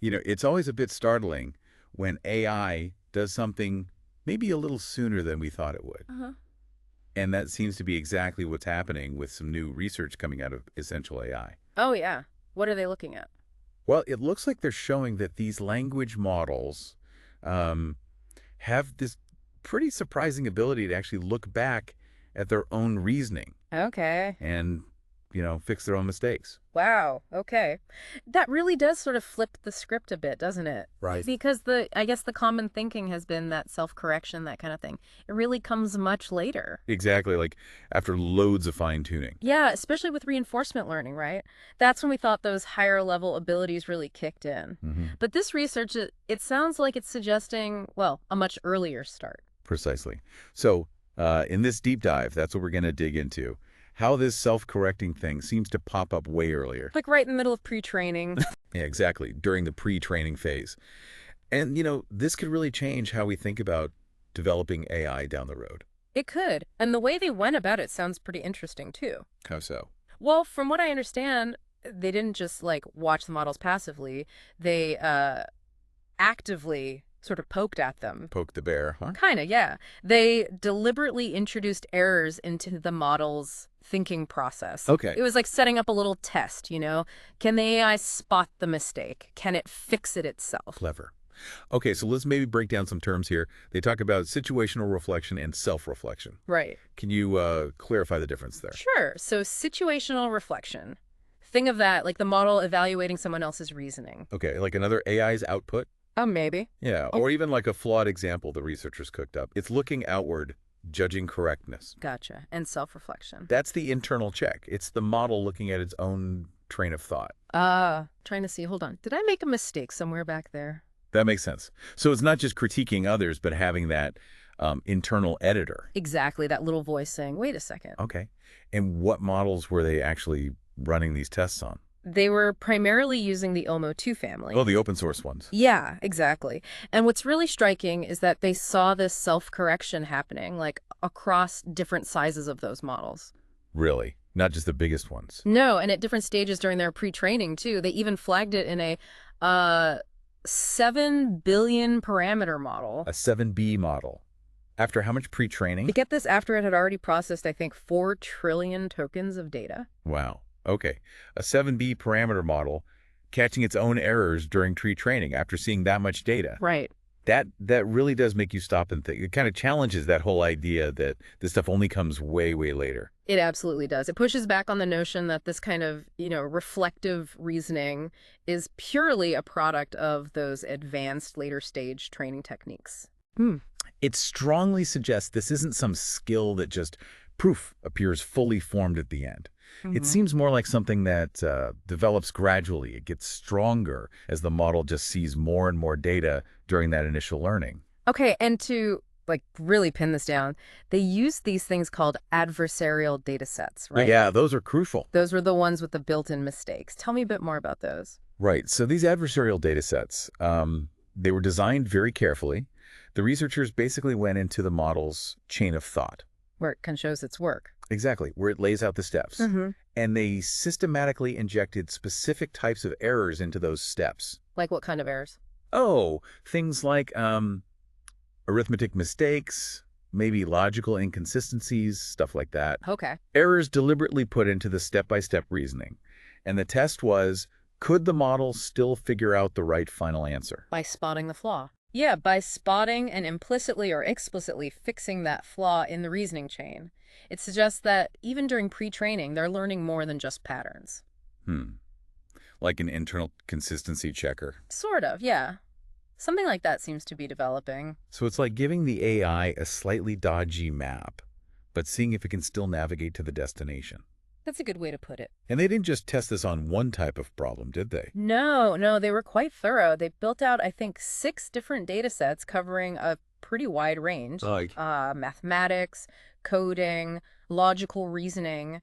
It's always a bit startling when AI does something maybe a little sooner than we thought it would. Uh-huh. And that seems to be exactly what's happening with some new research coming out of essential AI. Oh, yeah. What are they looking at? Well, it looks like they're showing that these language models um, have this pretty surprising ability to actually look back at their own reasoning Okay. and, fix their own mistakes. Wow. Okay. That really does sort of flip the script a bit, doesn't it? Right. Because I guess the common thinking has been that self-correction, that kind of thing. It really comes much later. Exactly, like after loads of fine-tuning. Yeah, especially with reinforcement learning, right? That's when we thought those higher level abilities really kicked in. Hmm. But this research, it sounds like it's suggesting, well, a much earlier start. Precisely. So, in this deep dive, that's what we're going to dig into. How this self-correcting thing seems to pop up way earlier. Like right in the middle of pre-training. Yeah, exactly, during the pre-training phase. And, this could really change how we think about developing AI down the road. It could. And the way they went about it sounds pretty interesting, too. How so? Well, from what I understand, they didn't just like watch the models passively. They actively sort of poked at them. Poke the bear, huh? Kind of, yeah. They deliberately introduced errors into the model's thinking process. Okay. It was like setting up a little test, you know? Can the AI spot the mistake? Can it fix it itself? Clever. Okay, so let's maybe break down some terms here. They talk about situational reflection and self-reflection. Right. Can you clarify the difference there? Sure. So situational reflection. Think of that like the model evaluating someone else's reasoning. Okay, like another AI's output? Oh, maybe. Yeah, or even like a flawed example the researchers cooked up. It's looking outward, judging correctness. Gotcha. And self-reflection. That's the internal check. It's the model looking at its own train of thought. Trying to see. Hold on. Did I make a mistake somewhere back there? That makes sense. So it's not just critiquing others, but having that internal editor. Exactly. That little voice saying, wait a second. Okay. And what models were they actually running these tests on? They were primarily using the OLMo-2 family. Oh, the open source ones. Yeah, exactly. And what's really striking is that they saw this self-correction happening, like, across different sizes of those models. Really? Not just the biggest ones. No, and at different stages during their pre-training, too. They even flagged it in a 7 billion parameter model. A 7B model. After how much pre-training? To get this after it had already processed, I think, 4 trillion tokens of data. Wow. Okay. A 7B parameter model catching its own errors during pre-training after seeing that much data. Right. That really does make you stop and think. It kind of challenges that whole idea that this stuff only comes way, way later. It absolutely does. It pushes back on the notion that this kind of, reflective reasoning is purely a product of those advanced later stage training techniques. It strongly suggests this isn't some skill that just, poof, appears fully formed at the end. It seems more like something that develops gradually. It gets stronger as the model just sees more and more data during that initial learning. Okay, and to really pin this down, they use these things called adversarial datasets, right? Yeah, those are crucial. Those were the ones with the built-in mistakes. Tell me a bit more about those. Right. So these adversarial datasets, they were designed very carefully. The researchers basically went into the model's chain of thought. Where it kind of shows its work. Exactly, where it lays out the steps. And they systematically injected specific types of errors into those steps. Like what kind of errors? Oh, things like arithmetic mistakes, maybe logical inconsistencies, stuff like that. Okay. Errors deliberately put into the step-by-step reasoning. And the test was, could the model still figure out the right final answer? By spotting the flaw. Yeah, by spotting and implicitly or explicitly fixing that flaw in the reasoning chain. It suggests that even during pre-training, they're learning more than just patterns. Like an internal consistency checker. Sort of, yeah. Something like that seems to be developing. So it's like giving the AI a slightly dodgy map, but seeing if it can still navigate to the destination. That's a good way to put it. And they didn't just test this on one type of problem, did they? No, they were quite thorough. They built out, I think, 6 different data sets covering a pretty wide range. Like? Mathematics, coding, logical reasoning,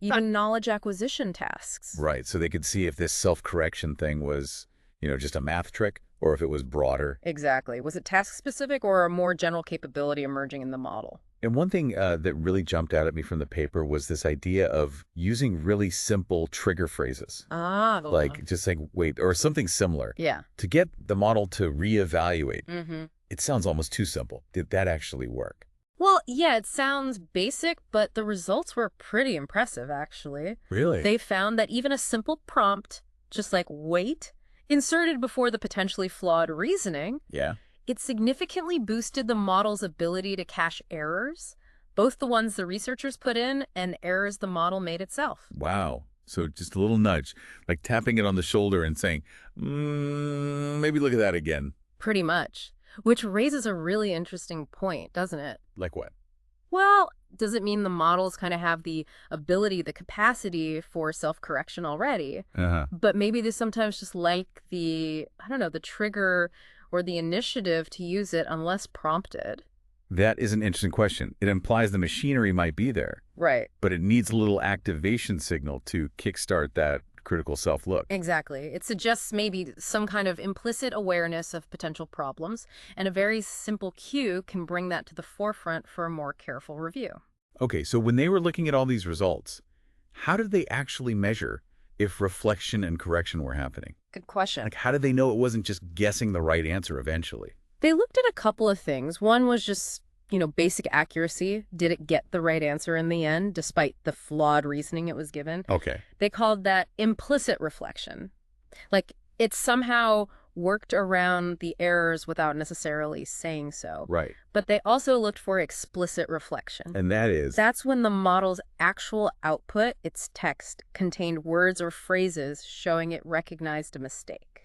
even knowledge acquisition tasks. Right, so they could see if this self-correction thing was, just a math trick, or if it was broader. Exactly. Was it task-specific or a more general capability emerging in the model? And one thing that really jumped out at me from the paper was this idea of using really simple trigger phrases, Ah, like just saying, wait, or something similar, yeah. to get the model to reevaluate. Mm-hmm. It sounds almost too simple. Did that actually work? Well, yeah, it sounds basic, but the results were pretty impressive, actually. Really? They found that even a simple prompt, just like wait, inserted before the potentially flawed reasoning, Yeah. it significantly boosted the model's ability to cache errors, both the ones the researchers put in and errors the model made itself. Wow. So just a little nudge, like tapping it on the shoulder and saying, maybe look at that again. Pretty much. Which raises a really interesting point, doesn't it? Like what? Well, does it mean the models kind of have the ability, the capacity for self-correction already? Uh-huh. But maybe they sometimes just like I don't know, the trigger or the initiative to use it unless prompted. That is an interesting question. It implies the machinery might be there, Right. but it needs a little activation signal to kickstart that critical self-look. Exactly. It suggests maybe some kind of implicit awareness of potential problems, and a very simple cue can bring that to the forefront for a more careful review. Okay, so when they were looking at all these results, how did they actually measure if reflection and correction were happening? Good question. Like, how did they know it wasn't just guessing the right answer eventually? They looked at a couple of things. One was just, basic accuracy. Did it get the right answer in the end, despite the flawed reasoning it was given? Okay. They called that implicit reflection. Like, it somehow worked around the errors without necessarily saying so. Right. But they also looked for explicit reflection. And that is? That's when the model's actual output, its text, contained words or phrases showing it recognized a mistake.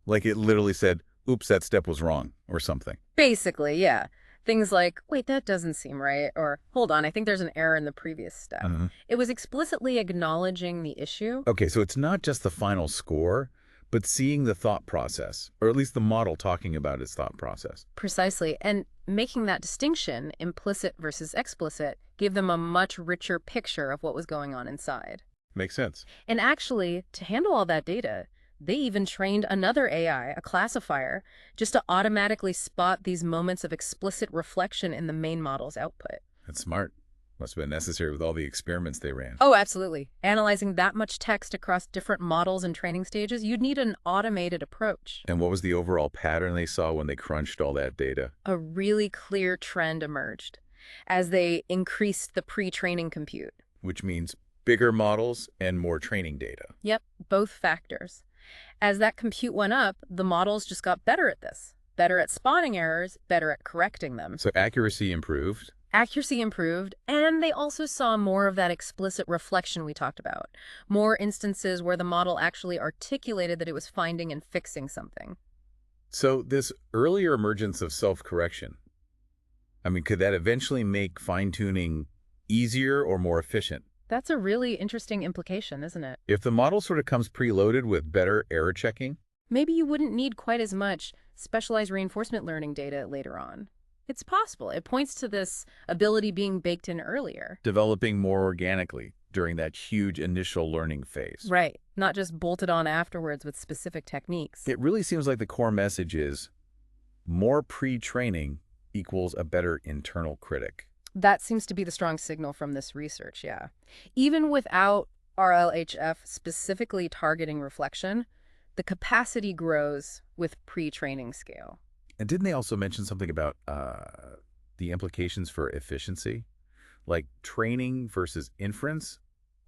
Like it literally said, oops, that step was wrong, or something. Basically, yeah. Things like, wait, that doesn't seem right, or hold on, I think there's an error in the previous step. Uh-huh. It was explicitly acknowledging the issue. Okay, so it's not just the final score, but seeing the thought process, or at least the model talking about its thought process. Precisely. And making that distinction, implicit versus explicit, gave them a much richer picture of what was going on inside. Makes sense. And actually, to handle all that data, they even trained another AI, a classifier, just to automatically spot these moments of explicit reflection in the main model's output. That's smart. Must have been necessary with all the experiments they ran. Oh, absolutely. Analyzing that much text across different models and training stages, you'd need an automated approach. And what was the overall pattern they saw when they crunched all that data? A really clear trend emerged as they increased the pre-training compute. Which means bigger models and more training data. Yep, both factors. As that compute went up, the models just got better at this. Better at spotting errors, better at correcting them. So accuracy improved. Accuracy improved, and they also saw more of that explicit reflection we talked about. More instances where the model actually articulated that it was finding and fixing something. So this earlier emergence of self-correction, could that eventually make fine-tuning easier or more efficient? That's a really interesting implication, isn't it? If the model sort of comes preloaded with better error checking? Maybe you wouldn't need quite as much specialized reinforcement learning data later on. It's possible. It points to this ability being baked in earlier. Developing more organically during that huge initial learning phase. Right. Not just bolted on afterwards with specific techniques. It really seems like the core message is more pre-training equals a better internal critic. That seems to be the strong signal from this research, yeah. Even without RLHF specifically targeting reflection, the capacity grows with pre-training scale. And didn't they also mention something about the implications for efficiency? Like training versus inference?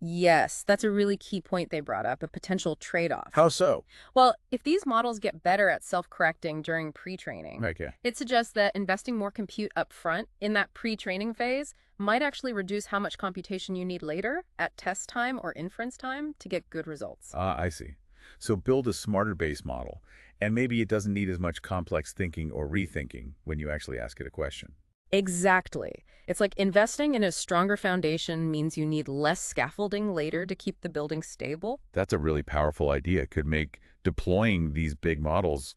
Yes, that's a really key point they brought up, a potential trade-off. How so? Well, if these models get better at self-correcting during pre-training, Okay. it suggests that investing more compute up front in that pre-training phase might actually reduce how much computation you need later at test time or inference time to get good results. I see. So build a smarter base model, and maybe it doesn't need as much complex thinking or rethinking when you actually ask it a question. Exactly. It's like investing in a stronger foundation means you need less scaffolding later to keep the building stable. That's a really powerful idea. Could make deploying these big models,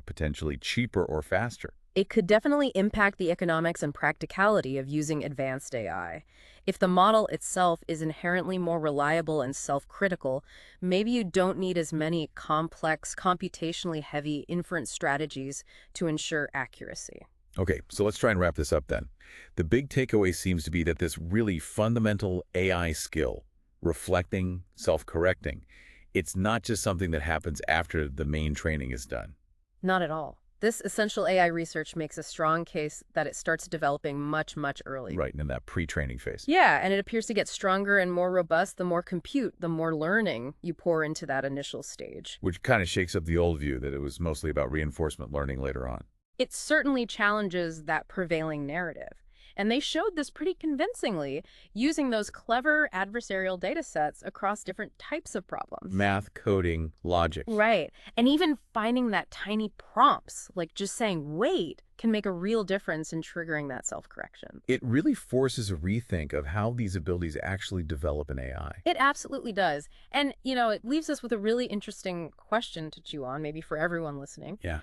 potentially cheaper or faster. It could definitely impact the economics and practicality of using advanced AI. If the model itself is inherently more reliable and self-critical, maybe you don't need as many complex, computationally heavy inference strategies to ensure accuracy. Okay, so let's try and wrap this up then. The big takeaway seems to be that this really fundamental AI skill, reflecting, self-correcting, it's not just something that happens after the main training is done. Not at all. This essential AI research makes a strong case that it starts developing much, much earlier. Right, in that pre-training phase. Yeah, and it appears to get stronger and more robust the more compute, the more learning you pour into that initial stage. Which kind of shakes up the old view that it was mostly about reinforcement learning later on. It certainly challenges that prevailing narrative. And they showed this pretty convincingly using those clever adversarial data sets across different types of problems. Math, coding, logic. Right. And even finding that tiny prompts, like just saying, wait, can make a real difference in triggering that self-correction. It really forces a rethink of how these abilities actually develop in AI. It absolutely does. And, it leaves us with a really interesting question to chew on, maybe for everyone listening. Yeah.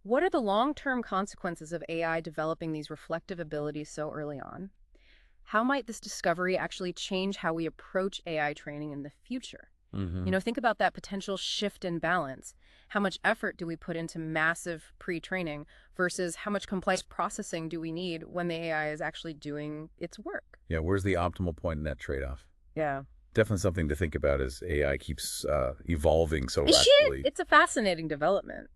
What are the long-term consequences of AI developing these reflective abilities so early on? How might this discovery actually change how we approach AI training in the future? Think about that potential shift in balance. How much effort do we put into massive pre-training versus how much complex processing do we need when the AI is actually doing its work? Yeah, where's the optimal point in that trade-off? Yeah. Definitely something to think about as AI keeps evolving so rapidly. It's a fascinating development.